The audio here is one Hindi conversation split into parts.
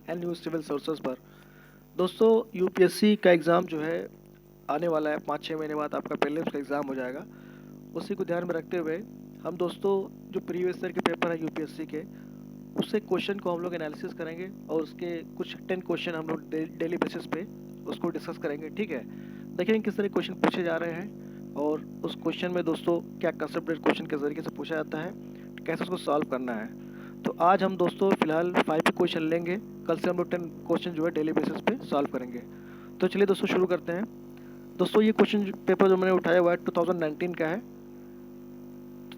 एंड न्यू सिविल सोर्सेज पर। दोस्तों, यूपीएससी का एग्ज़ाम जो है आने वाला है, 5-6 महीने बाद आपका प्रीलिम्स का एग्ज़ाम हो जाएगा। उसी को ध्यान में रखते हुए हम दोस्तों जो प्रीवियस ईयर के पेपर है यूपीएससी के, उससे क्वेश्चन को हम लोग एनालिसिस करेंगे और उसके कुछ 10 क्वेश्चन हम लोग डेली बेसिस पे उसको डिस्कस करेंगे। ठीक है, देखेंगे किस तरह क्वेश्चन पूछे जा रहे हैं और उस क्वेश्चन में दोस्तों क्या कंसेप्ट बेस्ड क्वेश्चन किस तरीके से पूछा जाता है, कैसे उसको सॉल्व करना है। तो आज हम दोस्तों फिलहाल 5 क्वेश्चन लेंगे, कल से हम लोग 10 क्वेश्चन जो है डेली बेसिस पे सॉल्व करेंगे। तो चलिए दोस्तों शुरू करते हैं। दोस्तों ये क्वेश्चन पेपर जो मैंने उठाया हुआ है 2019 का है।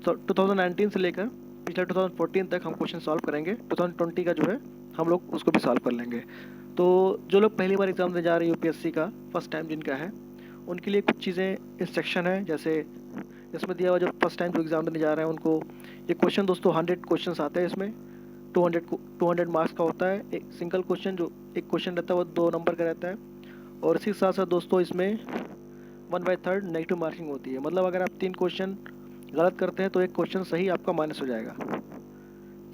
तो 2019 से लेकर पिछले 2014 तक हम क्वेश्चन सॉल्व करेंगे। 2020 का जो है हम लोग उसको भी सॉल्व कर लेंगे। तो जो लोग पहली बार एग्ज़ाम देने जा रहे हैं यूपीएससी का, फर्स्ट टाइम जिनका है, उनके लिए कुछ चीज़ें इंस्ट्रक्शन है। जैसे इसमें दिया हुआ जो फर्स्ट टाइम जो एग्ज़ाम देने जा रहे हैं उनको ये क्वेश्चन दोस्तों 100 क्वेश्चन आते हैं। इसमें 200 मार्क्स का होता है। एक सिंगल क्वेश्चन जो एक क्वेश्चन रहता है वो 2 नंबर का रहता है। और इसी के साथ साथ दोस्तों इसमें 1/3 नेगेटिव मार्किंग होती है। मतलब अगर आप 3 क्वेश्चन गलत करते हैं तो एक क्वेश्चन सही आपका माइनस हो जाएगा।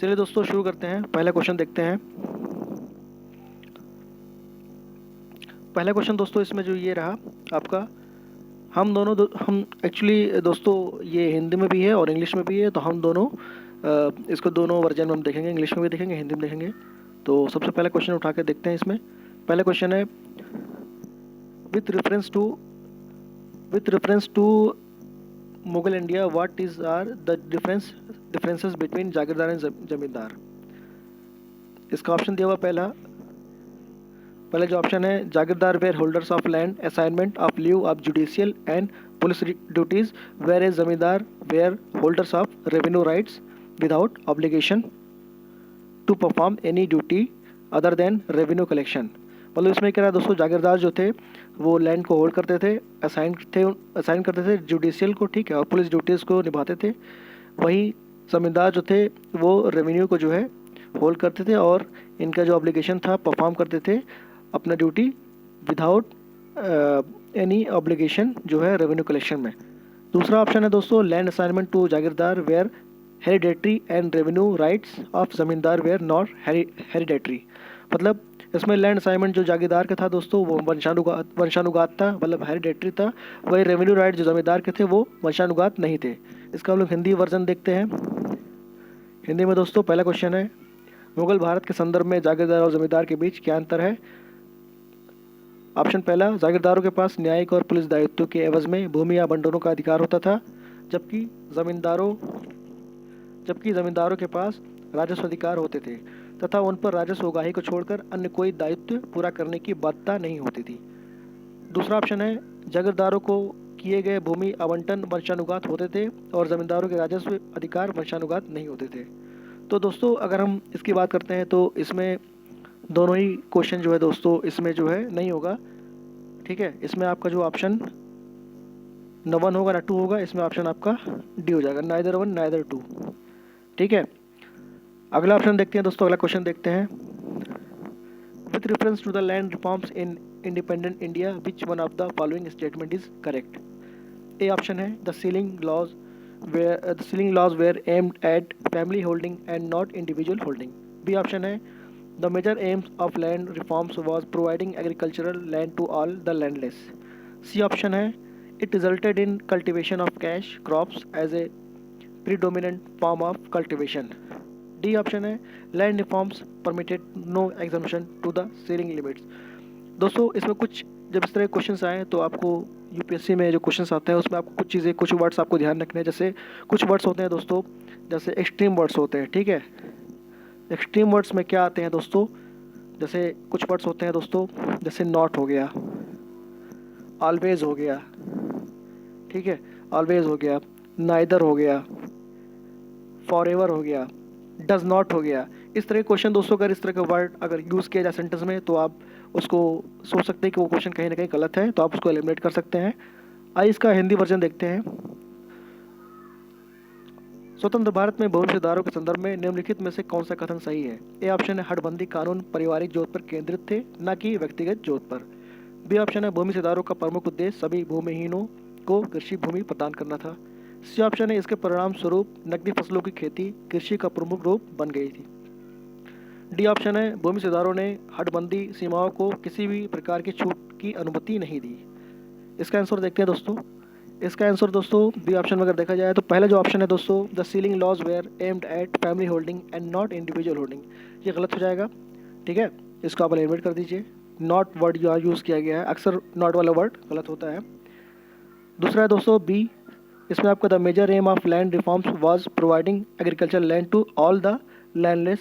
चलिए दोस्तों शुरू करते हैं। पहला क्वेश्चन देखते हैं। पहला क्वेश्चन दोस्तों इसमें जो ये रहा आपका, हम एक्चुअली दोस्तों ये हिंदी में भी है और इंग्लिश में भी है। तो हम दोनों इसको दोनों वर्जन में हम देखेंगे, इंग्लिश में भी देखेंगे, हिंदी में देखेंगे। तो सबसे पहला क्वेश्चन उठा के देखते हैं। इसमें पहला क्वेश्चन है, with reference to Mughal India what is are the differences between jagirdar and zamindar. इसका ऑप्शन दिया हुआ पहला जो ऑप्शन है, jagirdar were holders of land assignment of leave of judicial and police duties, whereas zamindar were holders of revenue rights without obligation to perform any duty other than revenue collection. मतलब इसमें क्या रहा दोस्तों, जागीरदार जो थे वो लैंड को होल्ड करते थे, असाइन करते थे जुडिशियल को, ठीक है, और पुलिस ड्यूटीज़ को निभाते थे। वही जमींदार जो थे वो रेवेन्यू को जो है होल्ड करते थे और इनका जो ऑब्लिगेशन था परफॉर्म करते थे अपना ड्यूटी विदाउट एनी ऑब्लिगेशन जो है रेवेन्यू कलेक्शन में। दूसरा ऑप्शन है दोस्तों, land assignment to jagirdar were hereditary and revenue rights of zamindar were not hereditary. मतलब इसमें लैंड असाइनमेंट जो जागीरदार का था दोस्तों वो वंशानुगात था, मतलब हेरिडेटरी था। वही रेवेन्यू राइट जो जमींदार के थे वो वंशानुगात नहीं थे। इसका हम लोग हिंदी वर्जन देखते हैं। हिंदी में दोस्तों पहला क्वेश्चन है, मुगल भारत के संदर्भ में जागीरदार और जमींदार के बीच क्या अंतर है। ऑप्शन पहला, जागीरदारों के पास न्यायिक और पुलिस दायित्व के एवज में भूमि या बंटवारों का अधिकार होता था, जबकि जमींदारों के पास राजस्व अधिकार होते थे तथा उन पर राजस्व उगाही को छोड़कर अन्य कोई दायित्व पूरा करने की बाध्यता नहीं होती थी। दूसरा ऑप्शन है, जागीरदारों को किए गए भूमि आवंटन वंशानुगत होते थे और जमींदारों के राजस्व अधिकार वंशानुगत नहीं होते थे। तो दोस्तों अगर हम इसकी बात करते हैं तो इसमें दोनों ही क्वेश्चन जो है दोस्तों इसमें जो है नहीं होगा। ठीक है, इसमें आपका जो ऑप्शन न 1 होगा ना 2 होगा, इसमें ऑप्शन आपका डी हो जाएगा, नाइदर 1 नाइदर 2। ठीक है, अगला ऑप्शन देखते हैं दोस्तों। अगला क्वेश्चन देखते हैं, with reference to the land reforms in independent India which one of the following statement is correct. A option है, the ceiling laws were aimed at family holding and not individual holding. B option है, the major aims of land reforms was providing agricultural land to all the landless. C option है, it resulted in cultivation of cash crops as a predominant form of cultivation. D option है, land reforms permitted no exemption to the ceiling limits. दोस्तों इसमें कुछ जब इस तरह के क्वेश्चंस आए तो आपको यूपीएससी में जो क्वेश्चंस आते हैं उसमें आपको कुछ चीज़ें, कुछ वर्ड्स आपको ध्यान रखने हैं। जैसे कुछ वर्ड्स होते हैं दोस्तों, जैसे एक्सट्रीम वर्ड्स होते हैं। ठीक है, एक्सट्रीम वर्ड्स में क्या आते हैं दोस्तों, जैसे कुछ वर्ड्स होते हैं दोस्तों, जैसे नॉट हो गया, ऑलवेज हो गया, ठीक है, ऑलवेज हो गया, नाइदर हो गया, फॉरएवर हो गया, डज नॉट हो गया। इस तरह के क्वेश्चन दोस्तों अगर इस तरह का वर्ड अगर यूज़ किया जाए सेंटेंस में तो आप उसको सोच सकते हैं कि वो क्वेश्चन कहीं ना कहीं गलत है, तो आप उसको एलिमिनेट कर सकते हैं। आइए इसका हिंदी वर्जन देखते हैं। स्वतंत्र भारत में भूमि सुधारों के संदर्भ में निम्नलिखित में से कौन सा कथन सही है। ए ऑप्शन है, हटबंदी कानून पारिवारिक जोत पर केंद्रित थे न कि व्यक्तिगत जोत पर। बी ऑप्शन है, भूमि सुधारों का प्रमुख उद्देश्य सभी भूमिहीनों को कृषि भूमि प्रदान करना था। सी ऑप्शन है, इसके परिणाम स्वरूप नकदी फसलों की खेती कृषि का प्रमुख रूप बन गई थी। डी ऑप्शन है भूमि सुधारों ने हदबंदी सीमाओं को किसी भी प्रकार की छूट की अनुमति नहीं दी। इसका आंसर देखते हैं दोस्तों। इसका आंसर दोस्तों बी ऑप्शन में अगर देखा जाए तो पहला जो ऑप्शन है दोस्तों, the ceiling laws were aimed at family holding and not individual holding, ये गलत हो जाएगा। ठीक है, इसको आप एलिमिनेट कर दीजिए। नॉट वर्ड यहाँ यूज़ किया गया है, अक्सर नॉट वाला वर्ड गलत होता है। दूसरा है दोस्तों बी, इसमें आपका the major aim of land reforms was providing agriculture land to all the landless,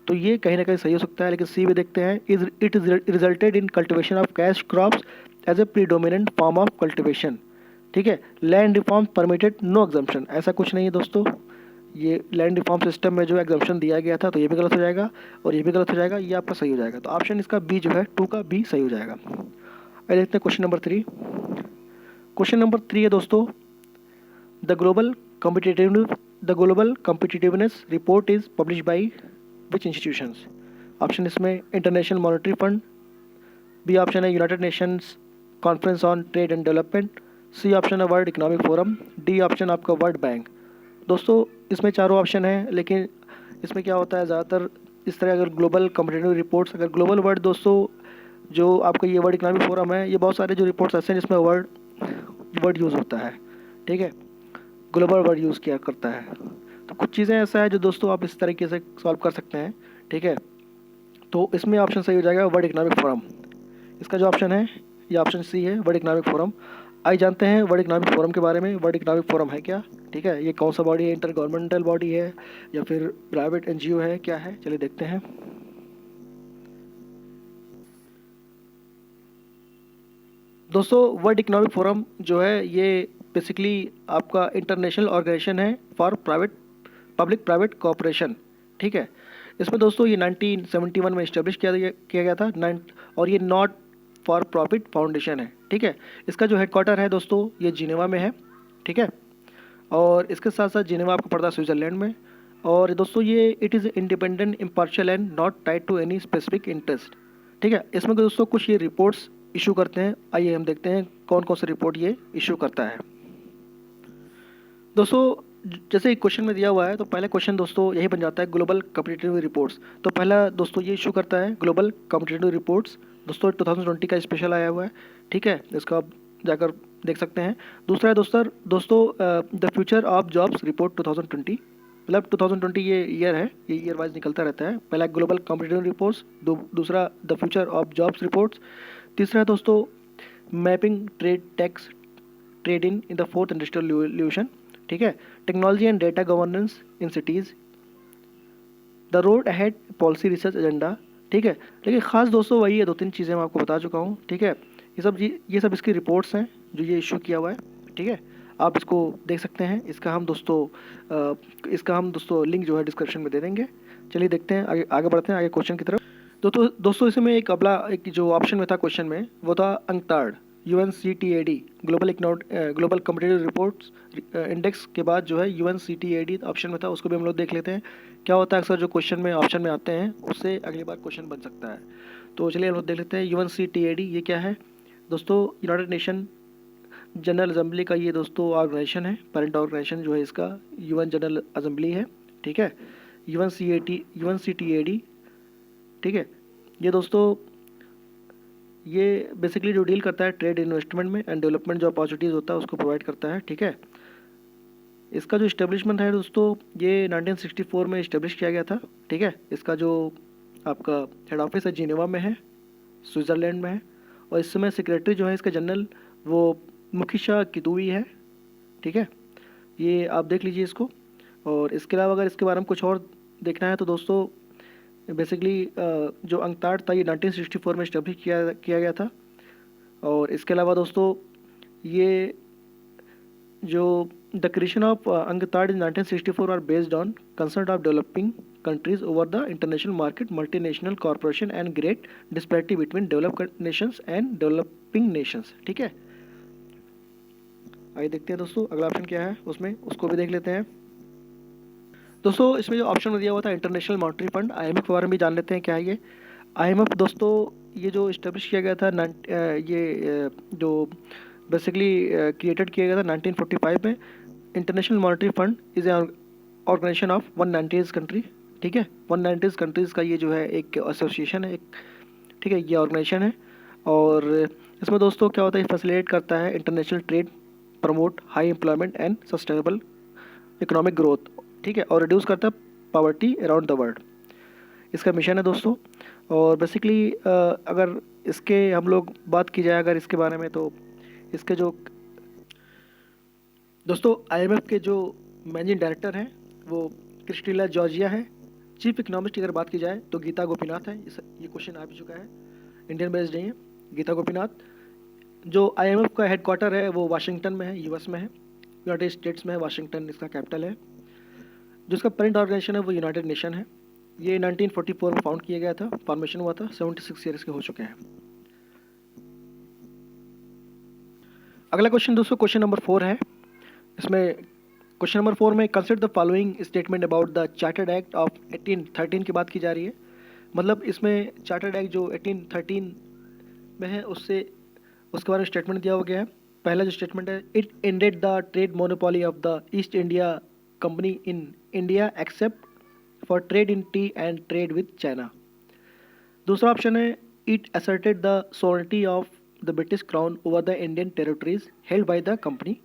तो ये कहीं ना कहीं सही हो सकता है, लेकिन सी भी देखते हैं। It is resulted in cultivation of cash crops as a predominant form of cultivation. ठीक है, land reform permitted no exemption, ऐसा कुछ नहीं है दोस्तों। ये लैंड रिफॉर्म सिस्टम में जो एग्जम्पशन दिया गया था, तो ये भी गलत हो जाएगा और ये भी गलत हो जाएगा, ये आपका सही हो जाएगा। तो ऑप्शन इसका बी जो है 2 का बी सही हो जाएगा। अब देखते हैं क्वेश्चन नंबर 3। क्वेश्चन नंबर 3 है दोस्तों, the global competitiveness report is publish by which institutions. Option इसमें international monetary fund, B option है United Nations conference on trade and development, C option है world economic forum, D option आपका वर्ल्ड बैंक। दोस्तों इसमें चारों ऑप्शन हैं, लेकिन इसमें क्या होता है ज़्यादातर इस तरह अगर ग्लोबल कॉम्पिटिटिव रिपोर्ट्स, अगर ग्लोबल वर्ड दोस्तों जो आपका ये वर्ल्ड इकोनॉमिक फोरम है, ये बहुत सारे जो रिपोर्ट्स ऐसे हैं जिसमें वर्ड यूज़ होता है। ठीक है, ग्लोबल वर्ड यूज़ किया करता है। तो कुछ चीज़ें ऐसा है जो दोस्तों आप इस तरीके से सॉल्व कर सकते हैं। ठीक है, तो इसमें ऑप्शन सही हो जाएगा वर्ल्ड इकोनॉमिक फोरम। इसका जो ऑप्शन है ये ऑप्शन सी है, वर्ल्ड इकोनॉमिक फोरम। आइए जानते हैं वर्ल्ड इकोनॉमिक फोरम के बारे में। वर्ल्ड इकोनॉमिक फोरम है क्या? ठीक है, ये कौन सा बॉडी है? इंटर गवर्नमेंटल बॉडी है या फिर प्राइवेट एनजीओ है, क्या है? चलिए देखते हैं। दोस्तों वर्ल्ड इकोनॉमिक फोरम जो है ये बेसिकली आपका इंटरनेशनल ऑर्गेनाइजेशन है फॉर पब्लिक प्राइवेट कोऑपरेशन। ठीक है, इसमें दोस्तों ये 1971 में इस्टेब्लिश किया गया था और ये नॉट फॉर प्रॉफिट फाउंडेशन है। ठीक है, इसका जो हेडक्वार्टर है दोस्तों ये जिनेवा में है। ठीक है, और इसके साथ साथ जिनेवा आपको पड़ता है स्विट्ज़रलैंड में। और दोस्तों ये it is independent, impartial and not tied to any specific interest. ठीक है, इसमें दोस्तों कुछ ये रिपोर्ट्स इशू करते हैं। आइए हम देखते हैं कौन कौन सी रिपोर्ट ये इशू करता है। दोस्तों जैसे क्वेश्चन में दिया हुआ है, तो पहला क्वेश्चन दोस्तों यही बन जाता है ग्लोबल कॉम्पिटिटिव रिपोर्ट्स। तो पहला दोस्तों ये इशू करता है ग्लोबल कॉम्पिटिटिव रिपोर्ट्स। दोस्तों 2020 का स्पेशल आया हुआ है। ठीक है, इसका आप जाकर देख सकते हैं। दूसरा है दोस्तों the future of jobs report 2020, मतलब 2020 ये ईयर है, ये ईयर वाइज निकलता रहता है। पहला ग्लोबल कॉम्पिटिटिव रिपोर्ट्स, दूसरा the future of jobs reports, तीसरा है दोस्तों mapping trade tax trade in the fourth industrial revolution. ठीक है, technology and data governance in cities, the road ahead policy research agenda. ठीक है, लेकिन ख़ास दोस्तों वही है, 2-3 चीज़ें मैं आपको बता चुका हूँ। ठीक है, ये सब इसकी रिपोर्ट्स हैं जो ये इशू किया हुआ है। ठीक है, आप इसको देख सकते हैं। इसका हम दोस्तों लिंक जो है डिस्क्रिप्शन में दे देंगे। चलिए देखते हैं, आगे बढ़ते हैं आगे क्वेश्चन की तरफ। दोस्तों इसमें एक जो ऑप्शन में था क्वेश्चन में, वो था UNCTAD UNCTAD global competitive reports index के बाद जो है UNCTAD ऑप्शन में था, उसको भी हम लोग देख लेते हैं क्या होता है। अक्सर जो क्वेश्चन में ऑप्शन में आते हैं उससे अगली बार क्वेश्चन बन सकता है। तो चलिए हम लोग देख लेते हैं UNCTAD ये क्या है। दोस्तों यूनाइटेड नेशन जनरल असेंबली का ये दोस्तों ऑर्गेनाइजेशन है, पेरेंट ऑर्गेनाइजेशन जो है इसका UN जनरल असेंबली है। ठीक है, UNCTAD। ठीक है, ये दोस्तों ये बेसिकली जो डील करता है ट्रेड, इन्वेस्टमेंट में एंड डेवलपमेंट जो अपॉर्चुनिटीज़ होता है उसको प्रोवाइड करता है। ठीक है, इसका जो इस्टेब्लिशमेंट है दोस्तों ये 1964 में इस्टेब्लिश किया गया था। ठीक है, इसका जो आपका हेड ऑफिस है जिनेवा में है, स्विट्ज़रलैंड में है। और इस समय सेक्रेटरी जो है इसका जनरल वो मुखिशा कितुई है। ठीक है, ये आप देख लीजिए इसको। और इसके अलावा अगर इसके बारे में कुछ और देखना है तो दोस्तों बेसिकली जो अंकटाड था ये 1964 में इस्टेब्लिश किया गया था। और इसके अलावा दोस्तों ये जो the creation of UNCTAD in 1964 are based on concern of developing countries over the international market, multinational corporation and great disparity between developed nations and developing nations. ठीक है, आइए देखते हैं दोस्तों अगला ऑप्शन क्या है उसमें, उसको भी देख लेते हैं। दोस्तों इसमें जो ऑप्शन में दिया हुआ था इंटरनेशनल मॉनेटरी फंड, IMF के बारे में भी जान लेते हैं क्या है ये। IMF दोस्तों ये जो इस्टेब्लिश किया गया था जो बेसिकली क्रिएटेड किया गया था 1945 में। International monetary Fund is a organization of 198 country. ठीक है। 190 कंट्रीज़ का ये जो है एक एसोसिएशन है, एक, ठीक है, ये ऑर्गेनाइजेशन है। और इसमें दोस्तों क्या होता है, फैसिलिटेट करता है international trade, promote high employment and sustainable economic growth, ठीक है, और रिड्यूस करता है पॉवर्टी अराउंड द वर्ल्ड। इसका मिशन है दोस्तों। और बेसिकली अगर इसके हम लोग बात की जाए अगर इसके बारे में, तो इसके जो दोस्तों आईएमएफ के जो मैनेजिंग डायरेक्टर हैं वो क्रिस्टीला जॉर्जिया है। चीफ इकोनॉमिस्ट की अगर बात की जाए तो गीता गोपीनाथ है। ये क्वेश्चन आ भी चुका है, इंडियन बेस्ड नहीं है। गीता गोपीनाथ। जो आईएमएफ का हेडक्वार्टर है वो वाशिंगटन में है, यूएस में है, यूनाइटेड स्टेट्स में है, वाशिंगटन इसका कैपिटल है। जो इसका पेरेंट ऑर्गेनाइजेशन है वो यूनाइटेड नेशन है। ये 1944 में फाउंड किया गया था, फॉर्मेशन हुआ था, 76 ईयर्स के हो चुके हैं। अगला क्वेश्चन दोस्तों क्वेश्चन नंबर 4 है। इसमें क्वेश्चन नंबर 4 में consider the following statement about the chartered act of 1813 की बात की जा रही है। मतलब इसमें चार्टर्ड एक्ट जो 1813 में है उसके बारे में स्टेटमेंट दिया हो गया है। पहला जो स्टेटमेंट है, it ended the trade monopoly of the East India Company in India except for trade in tea and trade with China. दूसरा ऑप्शन है, it asserted the sovereignty of the British crown over the Indian territories held by the company.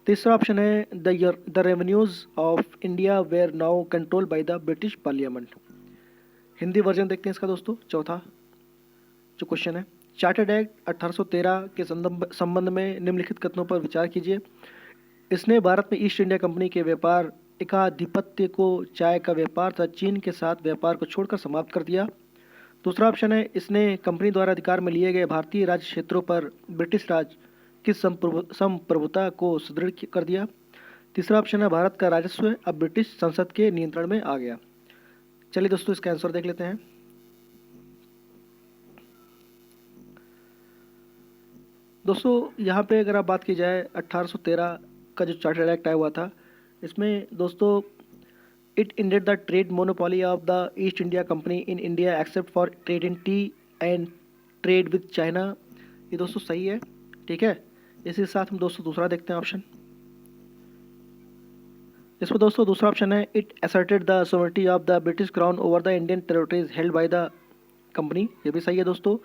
तीसरा ऑप्शन है, the revenues of India were now controlled by the British parliament. Hindi version देखते हैं इसका दोस्तों। चौथा जो क्वेश्चन है, चार्टर्ड एक्ट 1813 के संबंध में निम्नलिखित कथनों पर विचार कीजिए। इसने भारत में ईस्ट इंडिया कंपनी के व्यापार एकाधिपत्य को चाय का व्यापार तथा चीन के साथ व्यापार को छोड़कर समाप्त कर दिया। दूसरा ऑप्शन है, इसने कंपनी द्वारा अधिकार में लिए गए भारतीय राज्य क्षेत्रों पर ब्रिटिश राज की संप्रभुता को सुदृढ़ कर दिया। तीसरा ऑप्शन है, भारत का राजस्व अब ब्रिटिश संसद के नियंत्रण में आ गया। चलिए दोस्तों इसका आंसर देख लेते हैं। दोस्तों यहाँ पे अगर आप बात की जाए 1813 का जो चार्टर्ड एक्ट आया हुआ था, इसमें दोस्तों it ended the trade monopoly of the East India Company in India except for trade in tea and trade with China. ये दोस्तों सही है, ठीक है। इसी के साथ हम दोस्तों दूसरा देखते हैं ऑप्शन। इसमें दोस्तों दूसरा ऑप्शन है, it asserted the sovereignty of the British crown over the Indian territories held by the company. ये भी सही है दोस्तों।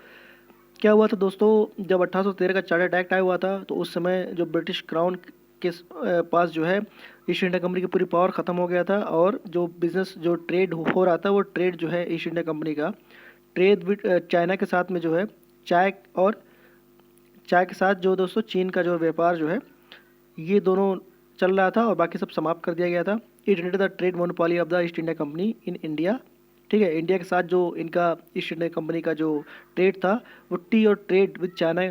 क्या हुआ था दोस्तों, जब 1813 का चार्टर्ड एक्ट आया हुआ था तो उस समय जो ब्रिटिश क्राउन के पास जो है ईस्ट इंडिया कंपनी की पूरी पावर ख़त्म हो गया था, और जो बिज़नेस जो ट्रेड हो रहा था वो ट्रेड जो है ईस्ट इंडिया कंपनी का ट्रेड विद चाइना के साथ में जो है चाय के साथ जो दोस्तों चीन का जो व्यापार जो है ये दोनों चल रहा था, और बाकी सब समाप्त कर दिया गया था। It ended the trade monopoly of the East India Company in India, ठीक है। इंडिया के साथ जो इनका ईस्ट इंडिया कंपनी का जो ट्रेड था वो टी और ट्रेड विद चाइना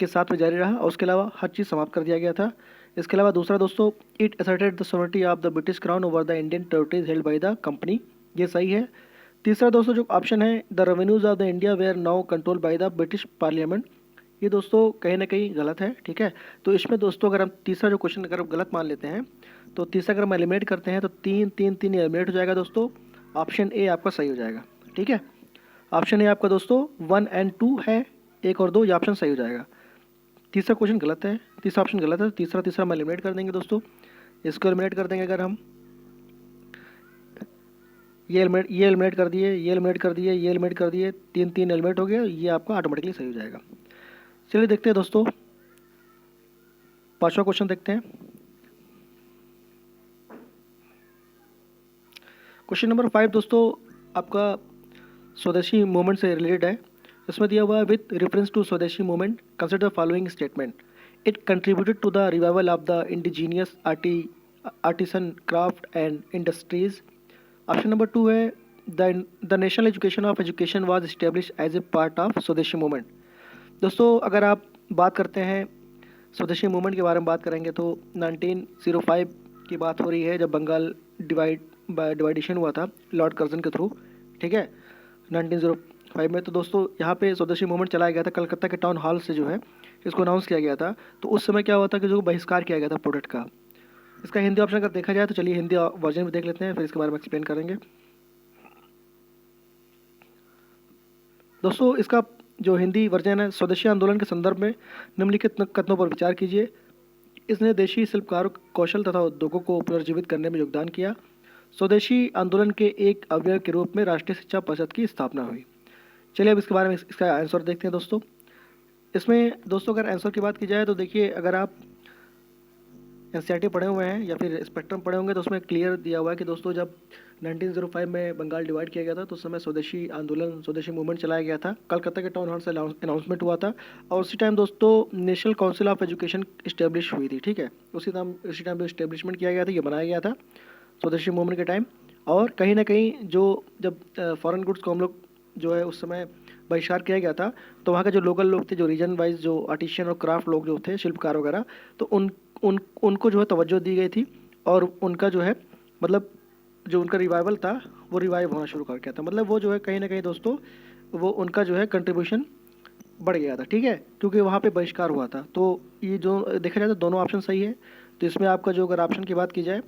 के साथ में जारी रहा, और उसके अलावा हर चीज़ समाप्त कर दिया गया था। इसके अलावा दूसरा दोस्तों, it asserted the sovereignty of the British crown over the Indian territories held by the company. ये सही है। तीसरा दोस्तों जो ऑप्शन है, the revenues of the India were now control by the British parliament, ये दोस्तों कहीं ना कहीं गलत है, ठीक है। तो इसमें दोस्तों अगर हम तीसरा जो क्वेश्चन अगर हम गलत मान लेते हैं तो तीसरा अगर हम एलिमिनेट करते हैं तो 3 एलिमिनेट हो जाएगा दोस्तों। ऑप्शन ए आपका सही हो जाएगा, ठीक है। ऑप्शन ए आपका दोस्तों 1 और 2 है, 1 और 2 ये ऑप्शन सही हो जाएगा। तीसरा क्वेश्चन गलत है, तीसरा ऑप्शन गलत है। तीसरा हम एलिमिनेट कर देंगे दोस्तों। इसको एलिमिनेट कर देंगे अगर हम, ये एलिमिनेट कर दिए, ये एलिमिनेट कर दिए, ये एलिमिनेट कर दिए, 3 एलिमिनेट हो गया, ये आपका ऑटोमेटिकली सही हो जाएगा। चलिए देखते हैं दोस्तों, पांचवा क्वेश्चन देखते हैं। क्वेश्चन नंबर 5 दोस्तों आपका स्वदेशी मूवमेंट से रिलेटेड है। इसमें दिया हुआ है, with reference to Swadeshi movement consider the following statement. It contributed to the revival of the indigenous artisan craft and industries. Option number 2 है, the national education of education was establish as a part of Swadeshi movement. दोस्तों अगर आप बात करते हैं स्वदेशी मूवमेंट के बारे में बात करेंगे तो 1905 की बात हो रही है, जब बंगाल डिवाइडेशन हुआ था लॉर्ड कर्जन के थ्रू, ठीक है, 1905 में। तो दोस्तों यहाँ पे स्वदेशी मूवमेंट चलाया गया था, कलकत्ता के टाउन हॉल से जो है इसको अनाउंस किया गया था। तो उस समय क्या हुआ था कि जो बहिष्कार किया गया था प्रोडक्ट का। इसका हिंदी ऑप्शन अगर देखा जाए तो चलिए हिंदी वर्जन भी देख लेते हैं, फिर इसके बारे में एक्सप्लेन करेंगे। दोस्तों इसका जो हिंदी वर्जन है, स्वदेशी आंदोलन के संदर्भ में निम्नलिखित कथनों पर विचार कीजिए। इसने देशी शिल्पकारों कौशल तथा उद्योगों को पुनर्जीवित करने में योगदान किया। स्वदेशी आंदोलन के एक अवयव के रूप में राष्ट्रीय शिक्षा परिषद की स्थापना हुई। चलिए अब इसके बारे में इसका आंसर देखते हैं दोस्तों। इसमें दोस्तों अगर आंसर की बात की जाए तो देखिए, अगर आप एनसीईआरटी पढ़े हुए हैं या फिर स्पेक्ट्रम पढ़े होंगे तो उसमें क्लियर दिया हुआ है कि दोस्तों जब 1905 में बंगाल डिवाइड किया गया था तो उस समय स्वदेशी आंदोलन, स्वदेशी मूवमेंट चलाया गया था। कलकत्ता के टाउन हॉल से अनाउंसमेंट हुआ था और उसी टाइम दोस्तों national council of education establish हुई थी। ठीक है, उसी टाइम पे इस्टेब्लिशमेंट किया गया था, ये बनाया गया था स्वदेशी मूवमेंट के टाइम। और कहीं ना कहीं जो जब फॉरेन गुड्स को हम लोग जो है उस समय बहिष्कार किया गया था, तो वहाँ के जो लोकल लोग थे, जो रीजन वाइज जो आर्टिशियन और क्राफ्ट लोग जो थे, शिल्पकार वगैरह, तो उनको जो है तवज्जो दी गई थी और उनका जो है मतलब जो उनका रिवाइवल था वो रिवाइव होना शुरू कर गया था। मतलब वो जो है कहीं ना कहीं दोस्तों वो उनका जो है कंट्रीब्यूशन बढ़ गया था। ठीक है, क्योंकि वहाँ पे बहिष्कार हुआ था। तो ये जो देखा जाए तो दोनों ऑप्शन सही है। तो इसमें आपका जो अगर ऑप्शन की बात की जाए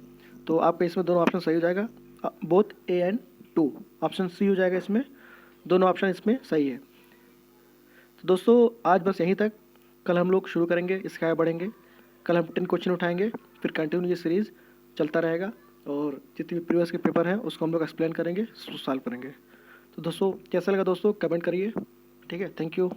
तो आपका इसमें दोनों ऑप्शन सही हो जाएगा, both A and two. Option C हो जाएगा इसमें, दोनों ऑप्शन इसमें सही है। तो दोस्तों आज बस यहीं तक। कल हम लोग शुरू करेंगे, इसके आगे बढ़ेंगे। कल हम 10 क्वेश्चन उठाएंगे, फिर कंटिन्यू ये सीरीज़ चलता रहेगा और जितने भी प्रीवियस के पेपर हैं उसको हम लोग एक्सप्लेन करेंगे, सॉल्व करेंगे। तो दोस्तों कैसा लगा दोस्तों, कमेंट करिए। ठीक है, थैंक यू।